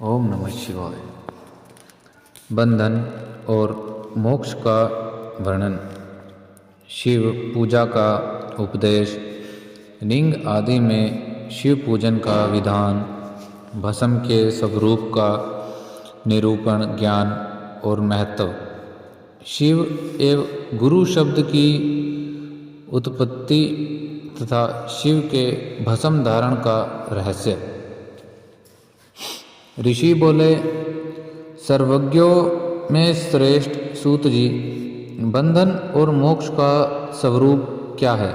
ओम नमः शिवाय। बंधन और मोक्ष का वर्णन। शिव पूजा का उपदेश। लिंग आदि में शिव पूजन का विधान, भस्म के स्वरूप का निरूपण, ज्ञान और महत्व। शिव एवं गुरु शब्द की उत्पत्ति तथा शिव के भस्म धारण का रहस्य। ऋषि बोले, सर्वज्ञों में श्रेष्ठ सूत जी, बंधन और मोक्ष का स्वरूप क्या है,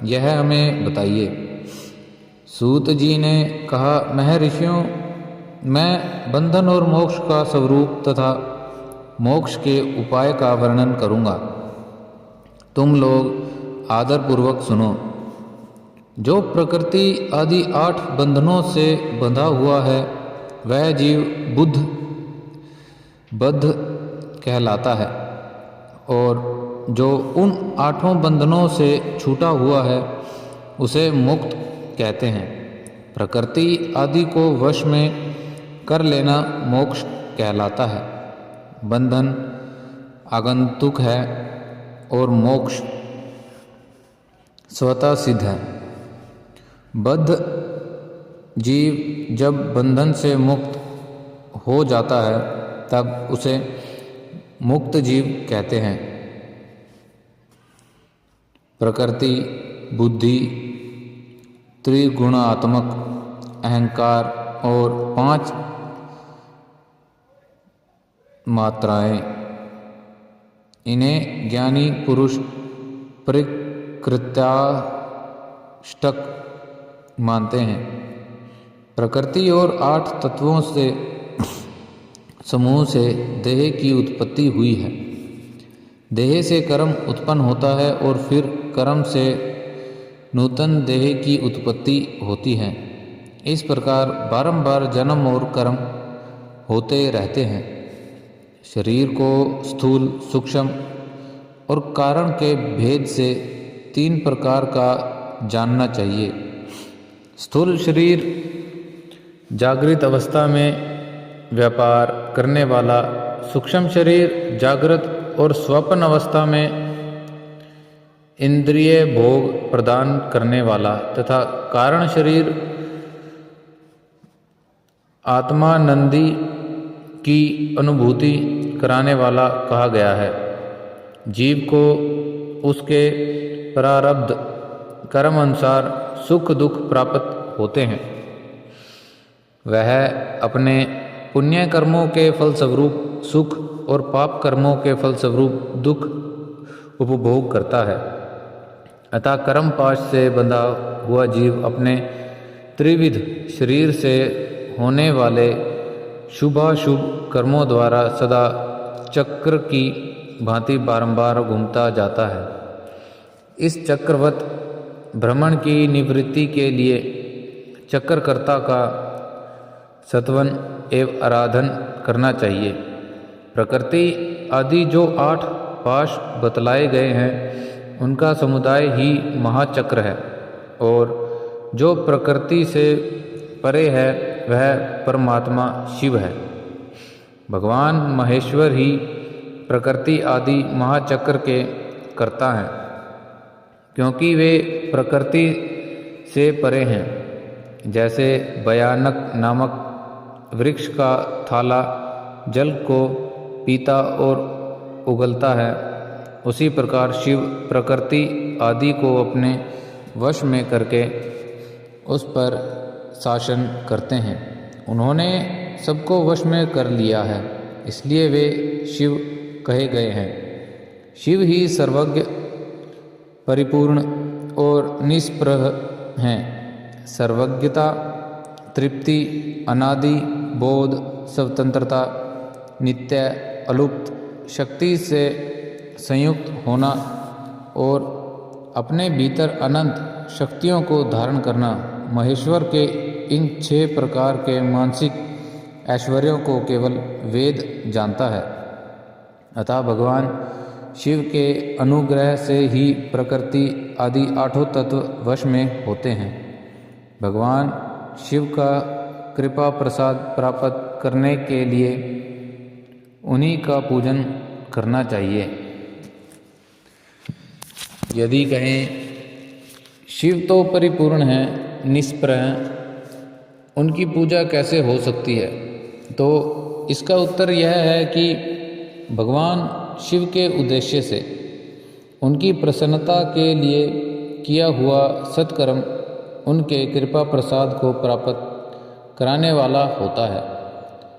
यह हमें बताइए। सूत जी ने कहा, महर्षियों, मैं बंधन और मोक्ष का स्वरूप तथा मोक्ष के उपाय का वर्णन करूँगा। तुम लोग आदरपूर्वक सुनो। जो प्रकृति आदि 8 बंधनों से बंधा हुआ है, वह जीव बद्ध कहलाता है, और जो उन 8 बंधनों से छूटा हुआ है, उसे मुक्त कहते हैं। प्रकृति आदि को वश में कर लेना मोक्ष कहलाता है। बंधन आगंतुक है और मोक्ष स्वतः सिद्ध है। बद्ध जीव जब बंधन से मुक्त हो जाता है, तब उसे मुक्त जीव कहते हैं। प्रकृति, बुद्धि, त्रिगुणात्मक अहंकार और 5 मात्राएं, इन्हें ज्ञानी पुरुष प्रकृत्याष्टक मानते हैं। प्रकृति और 8 तत्वों से समूह से देह की उत्पत्ति हुई है। देह से कर्म उत्पन्न होता है और फिर कर्म से नूतन देह की उत्पत्ति होती है। इस प्रकार बारंबार जन्म और कर्म होते रहते हैं। शरीर को स्थूल, सूक्ष्म और कारण के भेद से 3 प्रकार का जानना चाहिए। स्थूल शरीर जागृत अवस्था में व्यापार करने वाला, सूक्ष्म शरीर जागृत और स्वप्न अवस्था में इंद्रिय भोग प्रदान करने वाला, तथा कारण शरीर आत्मानंदी की अनुभूति कराने वाला कहा गया है। जीव को उसके प्रारब्ध कर्म अनुसार सुख दुख प्राप्त होते हैं। वह अपने पुण्य कर्मों के फलस्वरूप सुख और पाप कर्मों के फलस्वरूप दुख उपभोग करता है। अतः कर्म पाश से बंधा हुआ जीव अपने त्रिविध शरीर से होने वाले शुभाशुभ कर्मों द्वारा सदा चक्र की भांति बारंबार घूमता जाता है। इस चक्रवत भ्रमण की निवृत्ति के लिए चक्रकर्ता का सत्वन एवं आराधन करना चाहिए। प्रकृति आदि जो 8 पाश बतलाए गए हैं, उनका समुदाय ही महाचक्र है, और जो प्रकृति से परे है, वह परमात्मा शिव है। भगवान महेश्वर ही प्रकृति आदि महाचक्र के कर्ता हैं, क्योंकि वे प्रकृति से परे हैं। जैसे भयानक नामक वृक्ष का थाला जल को पीता और उगलता है, उसी प्रकार शिव प्रकृति आदि को अपने वश में करके उस पर शासन करते हैं। उन्होंने सबको वश में कर लिया है, इसलिए वे शिव कहे गए हैं। शिव ही सर्वज्ञ, परिपूर्ण और निष्प्रह हैं। सर्वज्ञता, तृप्ति, अनादि, बोध, स्वतंत्रता, नित्य, अलुप्त, शक्ति से संयुक्त होना और अपने भीतर अनंत शक्तियों को धारण करना, महेश्वर के इन 6 प्रकार के मानसिक ऐश्वर्यों को केवल वेद जानता है। अतः भगवान शिव के अनुग्रह से ही प्रकृति आदि 8 तत्व वश में होते हैं। भगवान शिव का कृपा प्रसाद प्राप्त करने के लिए उन्हीं का पूजन करना चाहिए। यदि कहें शिव तो परिपूर्ण हैं, निष्प्रह हैं, उनकी पूजा कैसे हो सकती है, तो इसका उत्तर यह है कि भगवान शिव के उद्देश्य से उनकी प्रसन्नता के लिए किया हुआ सत्कर्म उनके कृपा प्रसाद को प्राप्त कराने वाला होता है।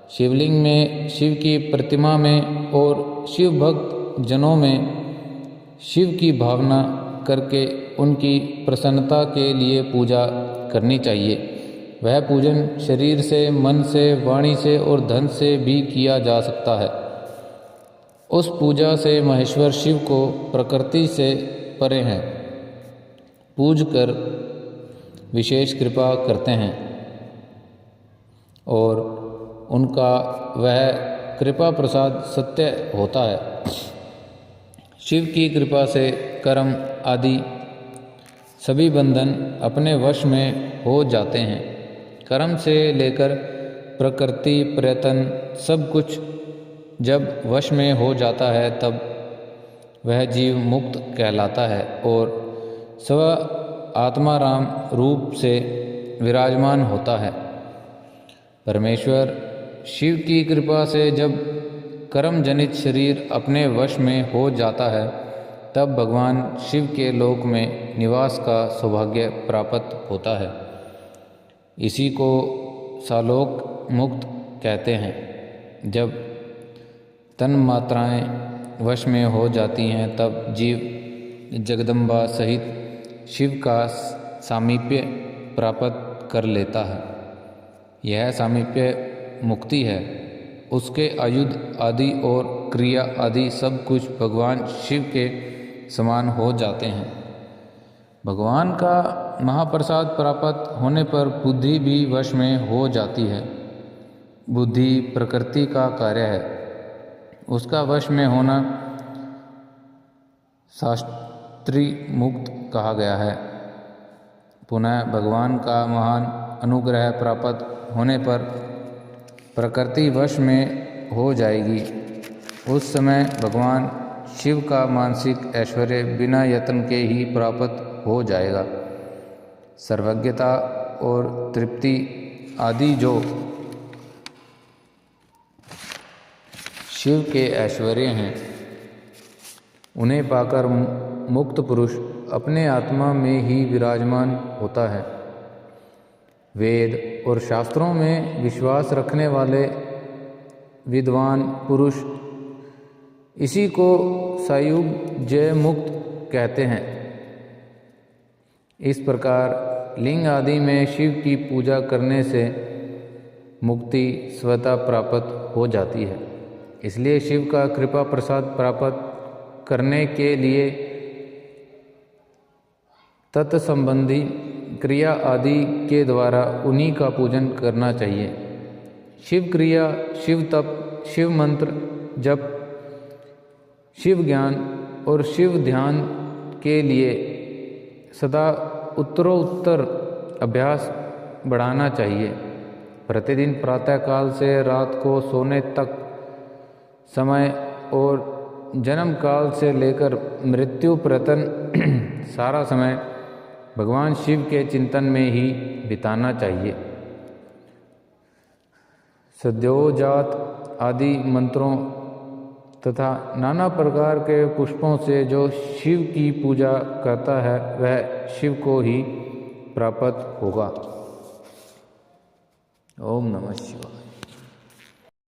शिवलिंग में, शिव की प्रतिमा में और शिव भक्त जनों में शिव की भावना करके उनकी प्रसन्नता के लिए पूजा करनी चाहिए। वह पूजन शरीर से, मन से, वाणी से और धन से भी किया जा सकता है। उस पूजा से महेश्वर शिव को प्रकृति से परे हैं पूज कर विशेष कृपा करते हैं और उनका वह कृपा प्रसाद सत्य होता है। शिव की कृपा से कर्म आदि सभी बंधन अपने वश में हो जाते हैं। कर्म से लेकर प्रकृति, प्रयत्न सब कुछ जब वश में हो जाता है तब वह जीव मुक्त कहलाता है और स्व आत्माराम रूप से विराजमान होता है। परमेश्वर शिव की कृपा से जब कर्म जनित शरीर अपने वश में हो जाता है तब भगवान शिव के लोक में निवास का सौभाग्य प्राप्त होता है। इसी को सालोक मुक्त कहते हैं। जब तन मात्राएं वश में हो जाती हैं तब जीव जगदम्बा सहित शिव का सामीप्य प्राप्त कर लेता है। यह सामीप्य मुक्ति है। उसके आयुध आदि और क्रिया आदि सब कुछ भगवान शिव के समान हो जाते हैं। भगवान का महाप्रसाद प्राप्त होने पर बुद्धि भी वश में हो जाती है। बुद्धि प्रकृति का कार्य है, उसका वश में होना शास्त्री मुक्त कहा गया है। पुनः भगवान का महान अनुग्रह प्राप्त होने पर प्रकृति वश में हो जाएगी। उस समय भगवान शिव का मानसिक ऐश्वर्य बिना यत्न के ही प्राप्त हो जाएगा। सर्वज्ञता और तृप्ति आदि जो शिव के ऐश्वर्य हैं, उन्हें पाकर मुक्त पुरुष अपने आत्मा में ही विराजमान होता है। वेद और शास्त्रों में विश्वास रखने वाले विद्वान पुरुष इसी को सायुग जय मुक्त कहते हैं। इस प्रकार लिंग आदि में शिव की पूजा करने से मुक्ति स्वतः प्राप्त हो जाती है। इसलिए शिव का कृपा प्रसाद प्राप्त करने के लिए तत्संबंधी क्रिया आदि के द्वारा उन्हीं का पूजन करना चाहिए। शिव क्रिया, शिव तप, शिव मंत्र जप, शिव ज्ञान और शिव ध्यान के लिए सदा उत्तरोत्तर अभ्यास बढ़ाना चाहिए। प्रतिदिन प्रातःकाल से रात को सोने तक समय और जन्म काल से लेकर मृत्यु पर्यंत सारा समय भगवान शिव के चिंतन में ही बिताना चाहिए। सद्योजात आदि मंत्रों तथा नाना प्रकार के पुष्पों से जो शिव की पूजा करता है वह शिव को ही प्राप्त होगा। ओम नमः शिवाय।